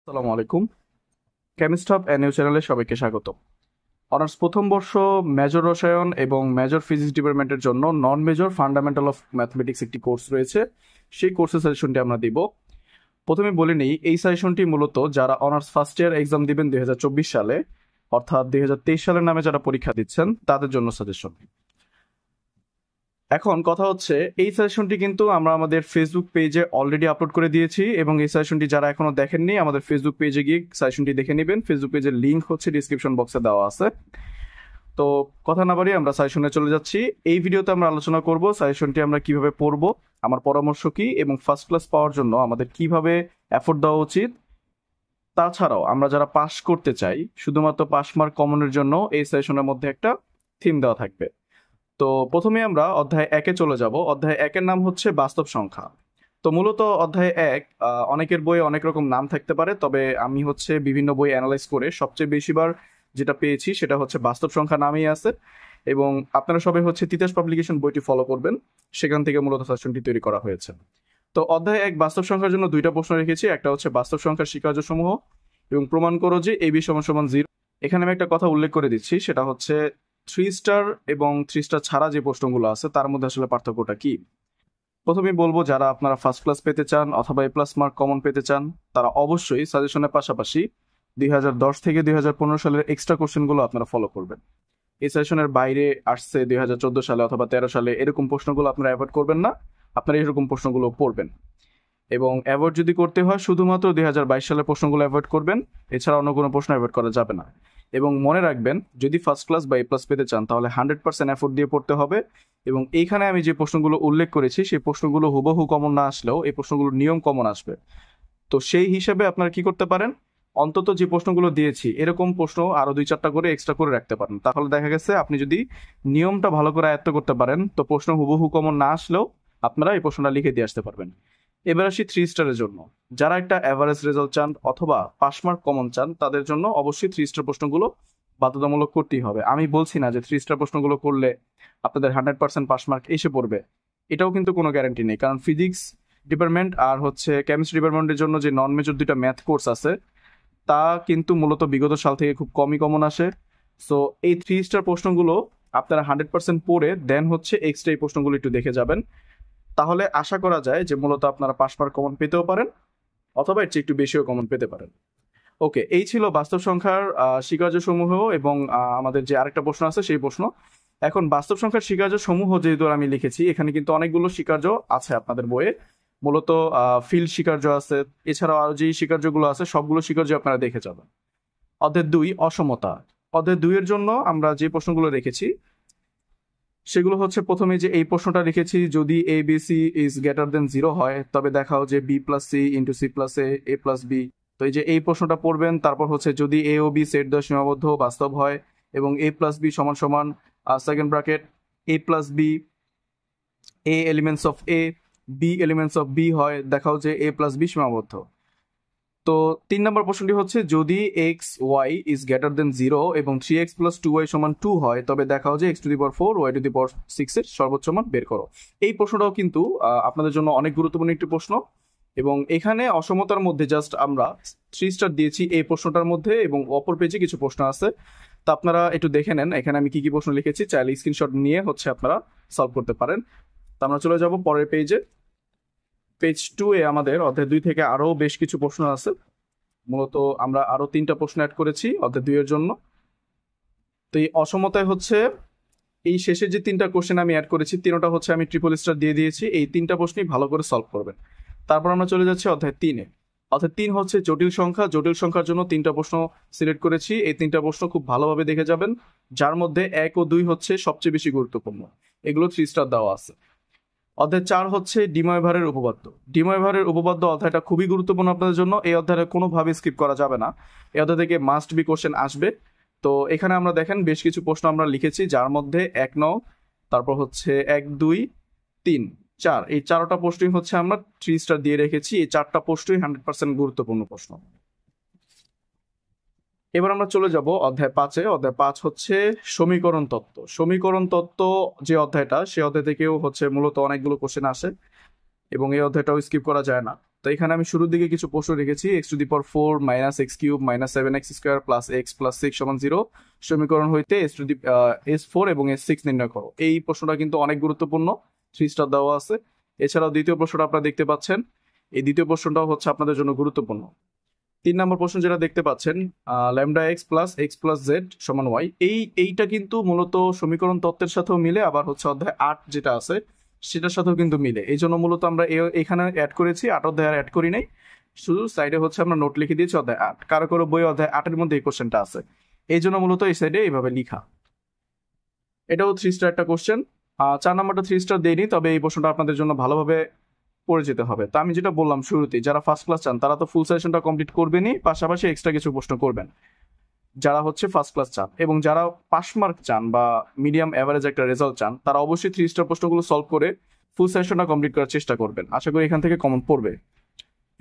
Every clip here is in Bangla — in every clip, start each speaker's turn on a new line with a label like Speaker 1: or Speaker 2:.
Speaker 1: আসসালামু আলাইকুম। কেমিস্ট হাব এনইউ চ্যানেলে সবাইকে স্বাগত। অনার্স প্রথম বর্ষ মেজর রসায়ন এবং মেজর ফিজিক্স ডিপার্টমেন্টের জন্য নন মেজর ফান্ডামেন্টাল অফ ম্যাথমেটিক্স একটি কোর্স রয়েছে। সেই কোর্সের সাজেশনটি আমরা দিব। প্রথমে বলে নিই, এই সাজেশনটি মূলত যারা অনার্স ফার্স্ট ইয়ার এক্সাম দিবেন 2024 সালে, অর্থাৎ 2023 সালের নামে যারা পরীক্ষা দিচ্ছেন তাদের জন্য সাজেশন। এখন কথা হচ্ছে, এই সাজেশনটি কিন্তু আমরা আমাদের ফেসবুক পেজে অলরেডি আপলোড করে দিয়েছি এবং এই সাজেশনটি যারা এখনো দেখেননি আমাদের ফেসবুক পেজে গিয়ে সাজেশনটি দেখে নেবেন। ফেসবুক পেজের লিংক হচ্ছে ডিসক্রিপশন বক্সে দেওয়া আছে। তো কথা না বাড়িয়ে আমরা সাজেশনে চলে যাচ্ছি। এই ভিডিওতে আমরা আলোচনা করব সাজেশনটি আমরা কিভাবে পড়বো, আমার পরামর্শ কি, এবং ফার্স্ট ক্লাস পাওয়ার জন্য আমাদের কিভাবে এফোর্ট দেওয়া উচিত। তাছাড়াও আমরা যারা পাস করতে চাই, শুধুমাত্র পাস মার্ক কমনের জন্য এই সাজেশনের মধ্যে একটা থিম দেওয়া থাকবে। তো প্রথমে আমরা অধ্যায় 1-এ চলে যাব। অধ্যায় 1-এর নাম হচ্ছে বাস্তব সংখ্যা। তো মূলত অধ্যায় 1 অনেকের বইয়ে অনেক রকম নাম থাকতে পারে, তবে আমি হচ্ছে বিভিন্ন বই অ্যানালাইজ করে সবচেয়ে বেশিবার যেটা পেয়েছি সেটা হচ্ছে বাস্তব সংখ্যা নামেই আছে। এবং আপনারা সবাই হচ্ছে তিতাস পাবলিকেশন বইটি ফলো করবেন, সেখান থেকে মূলত সাজেশনটি তৈরি করা হয়েছে। তো অধ্যায় 1 বাস্তব সংখ্যার জন্য দুইটা প্রশ্ন রেখেছি। একটা হচ্ছে বাস্তব সংখ্যার স্বীকার্য সমূহ এবং প্রমাণ করো যে ab = 0। এখানে আমি একটা কথা উল্লেখ করে দিচ্ছি, সেটা হচ্ছে 3 স্টার এবং 3 স্টার ছাড়া যে প্রশ্নগুলো আছে তার মধ্যে আসলে পার্থক্যটা কি। প্রথমে বলবো, যারা আপনারা ফার্স্ট ক্লাস পেতে চান অথবা এ প্লাস মার্ক কমন পেতে চান তারা অবশ্যই সাজেশনের পাশাপাশি 2010 থেকে 2015 সালের এক্সট্রা কোশ্চেনগুলো আপনারা ফলো করবেন। এই সাজেশনের বাইরে আসছে 2014 সালে অথবা 13 সালে এরকম প্রশ্নগুলো আপনারা অ্যাভয়েড করবেন না, আপনারা এরকম প্রশ্নগুলো পড়বেন। এবং অ্যাভয়েড যদি করতে হয় শুধুমাত্র 2022 সালের প্রশ্নগুলো অ্যাভয়েড করবেন, এছাড়া অন্য কোনো প্রশ্ন অ্যাভয়েড করা যাবে না। এবং মনে রাখবেন, যদি ফার্স্ট ক্লাস বা এ প্লাস পেতে চান তাহলে 100% এফোর্ট দিয়ে পড়তে হবে। এবং এইখানে আমি যে প্রশ্নগুলো উল্লেখ করেছি সেই প্রশ্নগুলো হুবহু কমন না আসলেও এই প্রশ্নগুলোর নিয়ম কমন আসবে। তো সেই হিসাবে আপনারা কি করতে পারেন, অন্তত যে প্রশ্নগুলো দিয়েছি এরকম প্রশ্ন আরো 2-4টা করে এক্সট্রা করে রাখতে পারেন। তাহলে দেখা গেছে আপনি যদি নিয়মটা ভালো করে আয়ত্ত করতে পারেন তো প্রশ্ন হুবহু কমন না আসলেও আপনারা এই প্রশ্নটা লিখে দিয়ে আসতে পারবেন। এবার আসি 3 স্টারের জন্য। যারা একটা অ্যাভারেজ রেজাল্ট চান অথবা পাস মার্ক কমন চান তাদের জন্য অবশ্যই 3 স্টার প্রশ্নগুলো বাধ্যতামূলক করতেই হবে। আমি বলছি না যে 3 স্টার প্রশ্নগুলো করলে আপনাদের 100% পাস মার্ক এসে পড়বে, এটাও কিন্তু কোনো গ্যারান্টি নেই। কারণ ফিজিক্স ডিপার্টমেন্ট আর হচ্ছে কেমিস্ট্রি ডিপার্টমেন্টের জন্য যে নন মেজর দুইটা ম্যাথ কোর্স আছে তা কিন্তু মূলত বিগত সাল থেকে খুব কমই কমন আসে। সো এই 3 স্টার প্রশ্নগুলো আপনারা 100% পড়ে দেন হচ্ছে এক্সট্রা এই প্রশ্নগুলো একটু দেখে যাবেন। তাহলে আশা করা যায় যে মূলত আপনারা পাস মার্ক কমন পেতেও পারেন অথবা এর চেয়ে একটু বেশিও কমন পেতে পারেন। ওকে, এই ছিল বাস্তব সংখ্যার স্বীকার্য সমূহ এবং আমাদের যে আরেকটা প্রশ্ন আছে সেই প্রশ্ন। এখন বাস্তব সংখ্যার স্বীকার্য সমূহ যেহেতু আমি লিখেছি, এখানে কিন্তু অনেকগুলো স্বীকার্য আছে আপনাদের বইয়ে। মূলত ফিল্ড স্বীকার্য আছে, এছাড়াও আরো যে স্বীকার্যগুলো আছে সবগুলো স্বীকার্য আপনারা দেখে যাবেন। অধ্যায় 2 অসমতা। অধ্যায় 2 এর জন্য আমরা যে প্রশ্নগুলো রেখেছি সেগুলো হচ্ছে, প্রথমে যে এই প্রশ্নটা লিখেছি, যদি A B C is greater than 0 হয় তবে দেখাও যে B plus C into C plus A plus B. তো এই যে এই প্রশ্নটা পড়বেন। তারপর হচ্ছে, যদি এ ও বি সেট দ্বয় সীমাবদ্ধ বাস্তব হয় এবং এ প্লাস বি সমান সমান second bracket A plus B A elements of A B elements of B হয়, দেখাও যে এ প্লাস বি সীমাবদ্ধ। তো 3 নম্বর প্রশ্নটি হচ্ছে, যদি X Y is greater than 0 এবং 3x + 2y = 2 হয় তবে দেখাও যে x⁴ y⁶ এর সর্বোচ্চ মান বের করো। এই প্রশ্নটাও কিন্তু আপনাদের জন্য অনেক গুরুত্বপূর্ণ একটি প্রশ্ন। এবং এখানে অসমতার মধ্যে জাস্ট আমরা 3 স্টার দিয়েছি এই প্রশ্নটার মধ্যে, এবং অপর পেজে কিছু প্রশ্ন আছে, তা আপনারা একটু দেখে নেন এখানে আমি কি কি প্রশ্ন লিখেছি, চাইলে স্ক্রিনশট নিয়ে হচ্ছে আপনারা সলভ করতে পারেন। তো আমরা চলে যাব পরের পেজে। পেজ 2-এ আমাদের অধ্যায় 2 থেকে আরো বেশ কিছু প্রশ্ন আছে। মূলত আমরা আরো 3টা প্রশ্ন অ্যাড করেছি অধ্যায় 2 এর জন্য। তো এই অসমতায় হচ্ছে এই শেষে যে 3টা কোশ্চেন আমি অ্যাড করেছি 3টা হচ্ছে আমি ট্রিপল স্টার দিয়ে দিয়েছি। এই 3টা প্রশ্নই ভালো করে সলভ করবেন। তারপর আমরা চলে যাচ্ছি অধ্যায় 3-এ। অধ্যায় 3 হচ্ছে জটিল সংখ্যা। জটিল সংখ্যার জন্য 3টা প্রশ্ন সিলেক্ট করেছি। এই 3টা প্রশ্ন খুব ভালোভাবে দেখে যাবেন, যার মধ্যে 1 ও 2 হচ্ছে সবচেয়ে বেশি গুরুত্বপূর্ণ, এগুলো 3 স্টার দেওয়া আছে। অধ্যায় 4 হচ্ছে ডিময়ভারের উপপাদ্য। ডিময়ভারের উপপাদ্য অধ্যায়টা খুবই গুরুত্বপূর্ণ আপনাদের জন্য। এই অধ্যায়টা কোনোভাবে স্কিপ করা যাবে না, এই অধ্যায় থেকে মাস্ট বি কোশ্চেন আসবে। তো এখানে আমরা দেখেন বেশ কিছু প্রশ্ন আমরা লিখেছি, যার মধ্যে 1 তারপর হচ্ছে 1 2 3 4 এই 4টা প্রশ্নই হচ্ছে আমরা 3 স্টার দিয়ে রেখেছি। এই 4টা প্রশ্নই 100% গুরুত্বপূর্ণ প্রশ্ন। এবার আমরা চলে যাব অধ্যায় 5-এ। অধ্যায় 5 হচ্ছে সমীকরণ তত্ত্ব। সমীকরণ তত্ত্ব যে অধ্যায়টা, সে অধ্যায় থেকেও হচ্ছে মূলত অনেকগুলো কোশ্চেন আসে এবং এই অধ্যায়টাও স্কিপ করা যায় না। তো এখানে আমি শুরুর দিকে কিছু প্রশ্ন রেখেছি, x⁴ minus x³ minus 7x² plus x plus 6 সমান 0 সমীকরণ হইতে S4 এবং S6 নির্ণয় করো। এই প্রশ্নটা কিন্তু অনেক গুরুত্বপূর্ণ, 3 স্টার দেওয়া আছে। এছাড়াও দ্বিতীয় প্রশ্নটা আপনারা দেখতে পাচ্ছেন, এই দ্বিতীয় প্রশ্নটাও হচ্ছে আপনাদের জন্য গুরুত্বপূর্ণ। 3 নম্বর প্রশ্ন যেটা দেখতে পাচ্ছেন, ল্যামডা x প্লাস জেড সমান y, এইটা কিন্তু মূলত সমীকরণ তত্ত্বের সাথেও মিলে, আবার হচ্ছে অধ্যায় 8 যেটা আছে সেটার সাথেও কিন্তু মিলে। এই জন্য মূলত আমরা এখানে অ্যাড করেছি, 8 অধ্যায় আর অ্যাড করি নাই, শুধু সাইডে হচ্ছে আমরা নোট লিখে দিয়েছি অধ্যায় 8। কারো কারো বই অধ্যায় 8-এর মধ্যে এই কোশ্চেনটা আছে, এই জন্য মূলত এই সাইডে এইভাবে লিখা। এটাও 3 স্টার একটা কোশ্চেন। 4 নাম্বারটা 3 স্টার দেয়নি, তবে এই প্রশ্নটা আপনাদের জন্য ভালোভাবে পড়ে যেতে হবে। তো আমি যেটা বললাম শুরুতেই, যারা ফার্স্ট ক্লাস চান তারা তো ফুল সেশনটা কমপ্লিট করবেনই, পাশাপাশি এক্সট্রা কিছু প্রশ্ন করবেন যারা হচ্ছে ফার্স্ট ক্লাস চান। এবং যারা পাস মার্ক চান বা মিডিয়াম অ্যাভারেজ একটা রেজাল্ট চান, তারা অবশ্যই 3 স্টার প্রশ্নগুলো সলভ করে ফুল সেশনটা কমপ্লিট করার চেষ্টা করবেন। আশা করি এখান থেকে কমন পড়বে।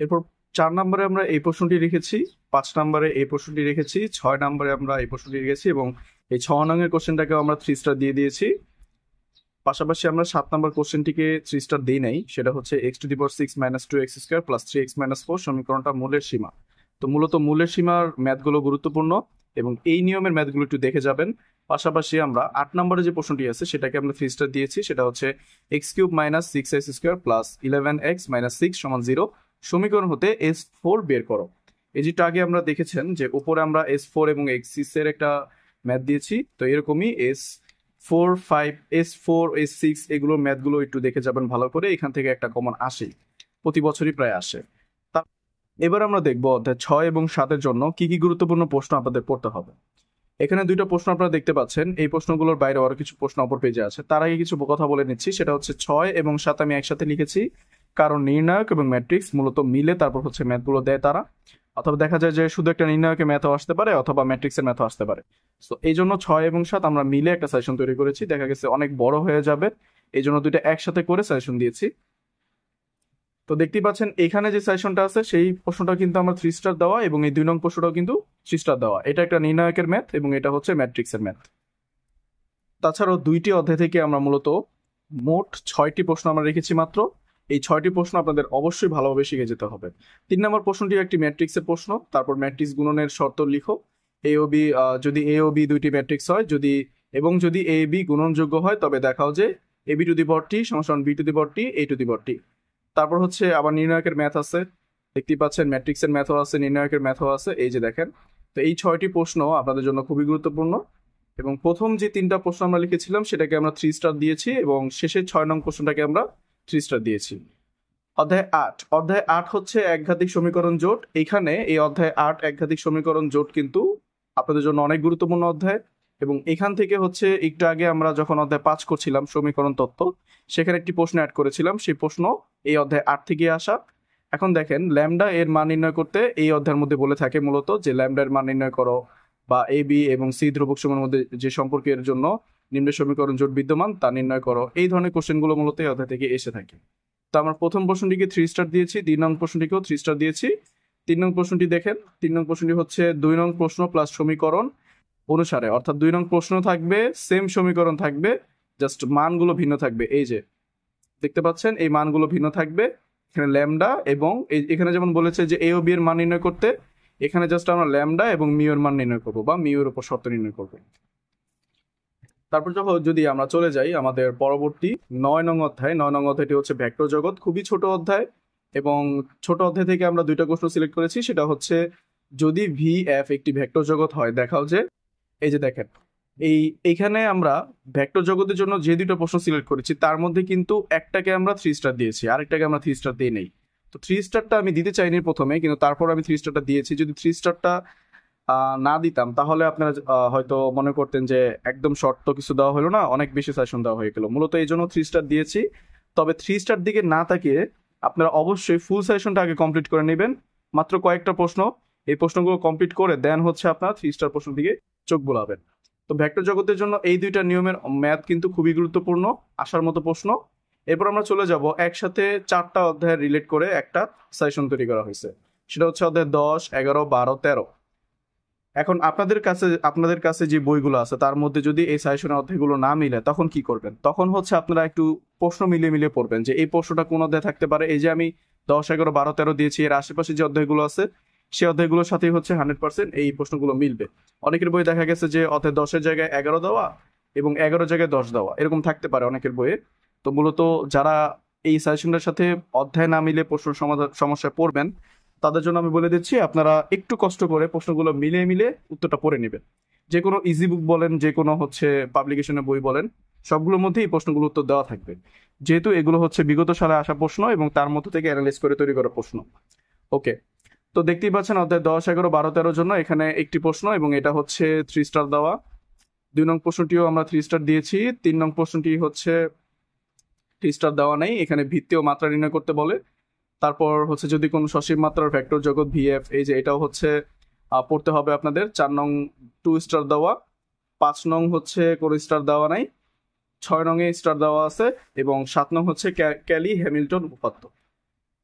Speaker 1: এরপর 4 নম্বরে আমরা এই প্রশ্নটি রেখেছি, 5 নম্বরে এই প্রশ্নটি রেখেছি, 6 নম্বরে আমরা এই প্রশ্নটি রেখেছি, এবং এই 6 নংয়ের কোশ্চেনটাকেও আমরা 3 স্টার দিয়ে দিয়েছি। পাশাপাশি আমরা 7 নম্বর কোশ্চেনটিকে 3 স্টার দিই নাই, সেটা হচ্ছে x⁴ minus 2x² plus 3x minus 4 সমীকরণটা মূলের সীমা। তো মূলত মূলের সীমার ম্যাথগুলো গুরুত্বপূর্ণ এবং এই নিয়মের ম্যাথগুলো একটু দেখে যাবেন। পাশাপাশি আমরা 8 নম্বরে যে প্রশ্নটি আছে সেটাকে আমরা 3 স্টার দিয়েছি, সেটা হচ্ছে x³ minus 6x² plus 11x minus 6 সমান 0 সমীকরণ হতে S4 বের করো। এই যেটা আগে আমরা দেখেছেন যে উপরে আমরা S4 এবং x6 এর একটা ম্যাথ দিয়েছি, তো এরকমই S4, 5, S4, S6 এগুলোর ম্যাথগুলো একটু দেখে যাবেন ভালো করে, এখান থেকে একটা কমন আসে, প্রতি বছরই প্রায় আসে। এবার আমরা দেখবো অধ্যায় 6 এবং 7-এর জন্য কি কি গুরুত্বপূর্ণ প্রশ্ন আপনাদের পড়তে হবে। এখানে 2টা প্রশ্ন আপনারা দেখতে পাচ্ছেন, এই প্রশ্নগুলোর বাইরে আরো কিছু প্রশ্ন অপর পেজে আছে। তার আগে কিছু কথা বলে নিচ্ছি, সেটা হচ্ছে 6 এবং 7 আমি একসাথে লিখেছি, কারণ নির্ণায়ক এবং ম্যাট্রিক্স মূলত মিলে তারপর হচ্ছে ম্যাথগুলো দেয় তারা, অথবা দেখা যায় যে শুধু একটা নির্ণায়কের ম্যাথও আসতে পারে অথবা ম্যাট্রিক্সের ম্যাথও আসতে পারে। তো এই জন্য 6 এবং 7 আমরা মিলে একটা সেশন তৈরি করেছি, দেখা গেছে অনেক বড় হয়ে যাবে, এই জন্য 2টা একসাথে করে সেশন দিয়েছি। তো দেখতেই পাচ্ছেন এখানে যে সেশনটা আছে সেই প্রশ্নটা কিন্তু আমার 3 স্টার দেওয়া, এবং এই 2 নং প্রশ্নটাও কিন্তু 3 স্টার দেওয়া। এটা একটা নির্ণায়কের ম্যাথ এবং এটা হচ্ছে ম্যাট্রিক্সের ম্যাথ। তাছাড়াও 2টি অধ্যায় থেকে আমরা মূলত মোট 6টি প্রশ্ন আমরা রেখেছি মাত্র। এই 6টি প্রশ্ন আপনাদের অবশ্যই ভালোভাবে শিখে যেতে হবে। 3 নম্বর প্রশ্নটি একটি ম্যাট্রিক্সের প্রশ্ন, তারপর ম্যাট্রিক্স গুণনের শর্ত লিখো। এ ও বি, যদি এ ও বি দুইটি ম্যাট্রিক্স হয়, যদি এ বি গুণনযোগ্য হয়, তবে দেখাও যে A B to the power T সমান B to the power T, A to the power T. তারপর হচ্ছে আবার নির্ণায়কের ম্যাথ আছে, দেখতেই পাচ্ছেন ম্যাট্রিক্সের ম্যাথও আছে, নির্ণায়কের ম্যাথও আছে, এই যে দেখেন। তো এই 6টি প্রশ্ন আপনাদের জন্য খুবই গুরুত্বপূর্ণ, এবং প্রথম যে 3টা প্রশ্ন আমরা লিখেছিলাম সেটাকে আমরা 3 স্টার দিয়েছি, এবং শেষের 6 নং প্রশ্নটাকে আমরা 3 স্টার দিয়েছি। অধ্যায় 8 হচ্ছে একঘাতিক সমীকরণ জোট। এখানে এই অধ্যায় 8 একঘাতিক সমীকরণ জোট কিন্তু আপনাদের জন্য অনেক গুরুত্বপূর্ণ অধ্যায়, এবং এখান থেকে হচ্ছে একটু আগে আমরা যখন অধ্যায় 5 করছিলাম সমীকরণ তত্ত্ব, সেখানে একটি প্রশ্ন অ্যাড করেছিলাম, সেই প্রশ্ন এই অধ্যায় 8 থেকে আসা। এখন দেখেন ল্যামডা এর মান নির্ণয় করতে এই অধ্যায়ের মধ্যে বলে থাকে মূলত যে ল্যামডা এর মান নির্ণয় করো, বা এ বি এবং সি ধ্রুবক সময়ের মধ্যে যে সম্পর্কের জন্য নিম্ন সমীকরণ জোট বিদ্যমান তা নির্ণয় করো। এই ধরনের কোশ্চেনগুলো মূলত এই অধ্যায় থেকে এসে থাকে। তো আমরা প্রথম প্রশ্নটিকে 3 স্টার দিয়েছি, 2 নং প্রশ্নটিকেও 3 স্টার দিয়েছি। 3 নং প্রশ্নটি দেখেন, 3 নং প্রশ্নটি হচ্ছে 2 নং প্রশ্ন প্লাস সমীকরণ অনুসারে, অর্থাৎ 2 নং প্রশ্ন থাকবে, সেম সমীকরণ থাকবে, জাস্ট মানগুলো ভিন্ন থাকবে। এই যে দেখতে পাচ্ছেন এই মানগুলো ভিন্ন থাকবে, এখানে ল্যামডা এবং এখানে যেমন বলেছে যে এ ও বি এর মান নির্ণয় করতে, এখানে জাস্ট আমরা ল্যামডা এবং মিউ এর মান নির্ণয় করবো, বা মিউ এর উপর শর্ত নির্ণয় করবো। তারপর যদি আমরা চলে যাই আমাদের পরবর্তী 9 নং অধ্যায়, 9 নং অধ্যায়টি হচ্ছে ভেক্টর জগৎ, খুবই ছোট অধ্যায়, এবং ছোট অধ্যায় থেকে আমরা 2টা প্রশ্ন সিলেক্ট করেছি, সেটা হচ্ছে যদি ভি এফ একটি ভেক্টর জগৎ হয়, দেখাও যে, এই যে দেখেন এইখানে আমরা ভেক্টর জগতের জন্য যে 2টা প্রশ্ন সিলেক্ট করেছি তার মধ্যে কিন্তু একটাকে আমরা 3 স্টার দিয়েছি, আরেকটাকে আমরা 3 স্টার দিই নেই। তো 3 স্টারটা আমি দিতে চাইনি প্রথমে, কিন্তু তারপর আমি 3 স্টারটা দিয়েছি। যদি 3 স্টারটা না দিতাম তাহলে আপনারা হয়তো মনে করতেন যে একদম শর্ট তো কিছু দেওয়া হলো না, অনেক বেশি সেশন দেওয়া হয়ে গেল। মূলত এই জন্য 3 স্টার দিয়েছি। তবে 3 স্টার দিকে না তাকিয়ে আপনারা অবশ্যই ফুল সেশনটা আগে কমপ্লিট করে নেবেন, মাত্র কয়েকটা প্রশ্ন, এই প্রশ্নগুলো কমপ্লিট করে দেন হচ্ছে আপনারা 3 স্টার প্রশ্নের দিকে চোখ বোলাবেন। তো ভেক্টর জগতের জন্য এই 2টা নিয়মের ম্যাথ কিন্তু খুবই গুরুত্বপূর্ণ, আসার মতো প্রশ্ন। এরপর আমরা চলে যাব একসাথে 4টা অধ্যায় রিলেট করে একটা সেশন তৈরি করা হয়েছে, সেটা হচ্ছে অধ্যায় 10, 11, 12, 13। এখন আপনাদের কাছে যে বইগুলো আছে তার মধ্যে যদি এই সাজেশনের অধ্যায়গুলো না মিলে তখন কি করবেন? তখন হচ্ছে আপনারা একটু প্রশ্ন মিলিয়ে মিলিয়ে পড়বেন যে এই প্রশ্নটা কোন অধ্যায় থাকতে পারে। এই যে আমি 10, 11, 12, 13 দিয়েছি, এর আশেপাশে যে অধ্যায়গুলো আছে সেই অধ্যায়গুলোর সাথেই হচ্ছে 100% এই প্রশ্নগুলো মিলবে। অনেকের বই দেখা গেছে যে অধ্যায় 10-এর জায়গায় 11 দেওয়া এবং 11 জায়গায় 10 দেওয়া, এরকম থাকতে পারে অনেকের বইয়ে। তো মূলত যারা এই সাজেশনটার সাথে অধ্যায় না মিলে প্রশ্ন সমস্যায় পড়বেন, তাদের জন্য আমি বলে দিচ্ছি আপনারা একটু কষ্ট করে প্রশ্নগুলো মিলিয়ে মিলে উত্তরটা পড়ে নেবেন। যে কোনো ইজি বুক বলেন, যে কোনো হচ্ছে পাবলিকেশনের বই বলেন, সবগুলোর মধ্যে এই প্রশ্নগুলো উত্তর দেওয়া থাকবে, যেহেতু এগুলো হচ্ছে বিগত সালে আসা প্রশ্ন এবং তার মধ্য থেকে অ্যানালাইজ করে তৈরি করা প্রশ্ন। ওকে, তো দেখতেই পাচ্ছেন অধ্যায় 10, 11, 12, 13 জন্য এখানে একটি প্রশ্ন এবং এটা হচ্ছে 3 স্টার দেওয়া। 2 নং প্রশ্নটিও আমরা 3 স্টার দিয়েছি। 3 নং প্রশ্নটি হচ্ছে 3 স্টার দেওয়া নেই, এখানে ভিত্তি ও মাত্রা নির্ণয় করতে বলে। তারপর হচ্ছে যদি কোনো সসীম মাত্রার ভেক্টর জগৎ ভিএফ, এই যে এটাও হচ্ছে পড়তে হবে আপনাদের। 4 নং 2 স্টার দেওয়া। 5 নং হচ্ছে কোনো স্টার দেওয়া নাই। 6 নং এ স্টার দেওয়া আছে এবং 7 নং হচ্ছে ক্যালি হ্যামিল্টন উপপাদ্য।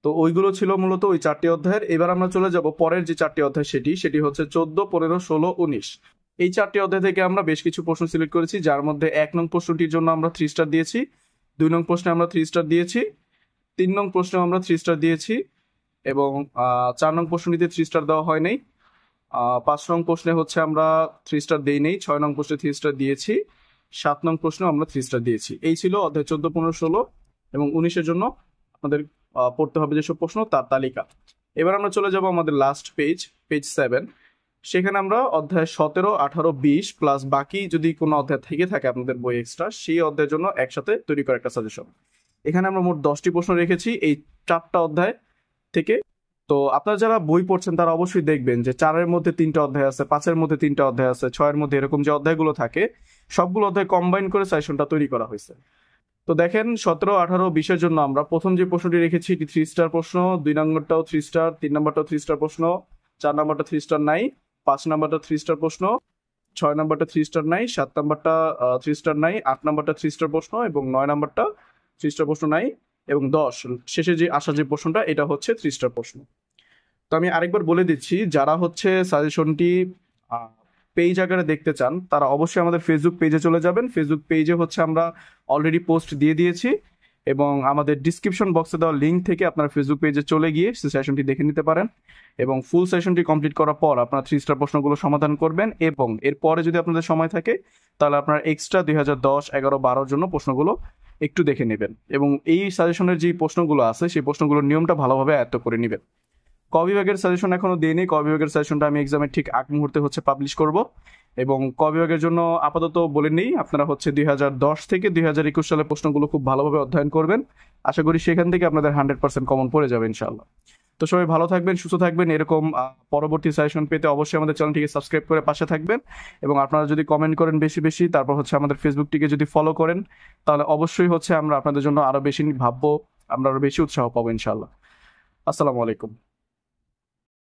Speaker 1: তো ওইগুলো ছিল মূলত ওই 4টি অধ্যায়ের। এবার আমরা চলে যাব পরের যে 4টি অধ্যায়, সেটি হচ্ছে 14, 15, 16, 19। এই 4টি অধ্যায় থেকে আমরা বেশ কিছু প্রশ্ন সিলেক্ট করেছি, যার মধ্যে 1 নং প্রশ্নটির জন্য আমরা 3 স্টার দিয়েছি, 2 নং প্রশ্নে আমরা 3 স্টার দিয়েছি, 3 নং প্রশ্নে আমরা 3 স্টার দিয়েছি এবং 4 নং প্রশ্নটিতে 3 স্টার দেওয়া হয় নাই। 5 নং প্রশ্নে হচ্ছে আমরা 3 স্টার দেই নেই, 6 নং প্রশ্নে 3 স্টার দিয়েছি, 7 নং প্রশ্নে আমরা 3 স্টার দিয়েছি। এই ছিল অধ্যায় 14, 15, 16 এবং 19-এর জন্য আমাদের পড়তে হবে যেসব প্রশ্ন তার তালিকা। এবার আমরা চলে যাব আমাদের লাস্ট পেজ 7। সেখানে আমরা অধ্যায় 17, 18, 20 প্লাস বাকি যদি কোনো অধ্যায় থেকে থাকে আপনাদের বই এক্সট্রা, সেই অধ্যায়ের জন্য একসাথে তৈরি করা একটা সাজেশন। এখানে আমরা মোট 10টি প্রশ্ন রেখেছি এই 4টা অধ্যায় থেকে। তো আপনারা যারা বই পড়ছেন তারা অবশ্যই দেখবেন যে 4-এর মধ্যে 3টা অধ্যায় আছে, 5-এর মধ্যে 3টা অধ্যায় আছে, 6-এর মধ্যে, এরকম যে অধ্যায়গুলো থাকে সবগুলো অধ্যায় কম্বাইন করে সাজেশনটা তৈরি করা হয়েছে। তো দেখেন 17, 18, 20-এর জন্য আমরা প্রথম যে প্রশ্নটি রেখেছি এটি 3 স্টার প্রশ্ন, 2 নম্বরটাও 3 স্টার, 3 নম্বরটাও 3 স্টার প্রশ্ন, 4 নম্বরটা 3 স্টার নাই, 5 নম্বরটা 3 স্টার প্রশ্ন, 6 নম্বরটা 3 স্টার নাই, 7 নম্বরটা 3 স্টার নাই, 8 নম্বরটা 3 স্টার প্রশ্ন এবং 9 নম্বরটা 3 স্টার প্রশ্ন নাই এবং 10 শেষে যে আসা যে প্রশ্নটা এটা হচ্ছে 3 স্টার প্রশ্ন। তো আমি আরেকবার বলে দিচ্ছি, যারা হচ্ছে সাজেশনটি পেজ আকারে দেখতে চান তারা অবশ্যই আমাদের ফেসবুক পেজে চলে যাবেন। ফেসবুক পেজে হচ্ছে আমরা অলরেডি পোস্ট দিয়ে দিয়েছি এবং আমাদের ডিসক্রিপশন বক্সে দেওয়া লিঙ্ক থেকে আপনারা ফেসবুক পেজে চলে গিয়ে সেশনটি দেখে নিতে পারেন এবং ফুল সেশনটি কমপ্লিট করার পর আপনারা 3 স্টার প্রশ্নগুলো সমাধান করবেন এবং এরপরে যদি আপনাদের সময় থাকে তাহলে আপনারা এক্সট্রা 2010, 11, 12 জন্য প্রশ্নগুলো একটু দেখে নেবেন এবং এই সাজেশনের যে প্রশ্নগুলো আছে সেই প্রশ্নগুলোর নিয়মটা ভালোভাবে আয়ত্ত করে নেবেন। ক বিভাগের সাজেশন এখনো দিইনি, ক বিভাগের সাজেশনটা আমি এক্সামের ঠিক আগ মুহূর্তে হচ্ছে পাবলিশ করব এবং ক বিভাগের জন্য আপাতত বলে নেই আপনারা হচ্ছে 2010 থেকে 2021 সালের প্রশ্নগুলো খুব ভালোভাবে অধ্যয়ন করবেন। আশা করি সেখান থেকে আপনাদের 100% কমন পড়ে যাবে ইনশাআল্লাহ। তো সবাই ভালো থাকবেন, সুস্থ থাকবেন। এরকম পরবর্তী সাজেশন পেতে অবশ্যই আমাদের চ্যানেলটিকে সাবস্ক্রাইব করে পাশে থাকবেন এবং আপনারা যদি কমেন্ট করেন বেশি বেশি, তারপর হচ্ছে আমাদের ফেসবুকটিকে যদি ফলো করেন তাহলে অবশ্যই হচ্ছে আমরা আপনাদের জন্য আরো বেশি ভাববো, আমরা আরো বেশি উৎসাহ পাবো ইনশাআল্লাহ। আসসালামু আলাইকুম।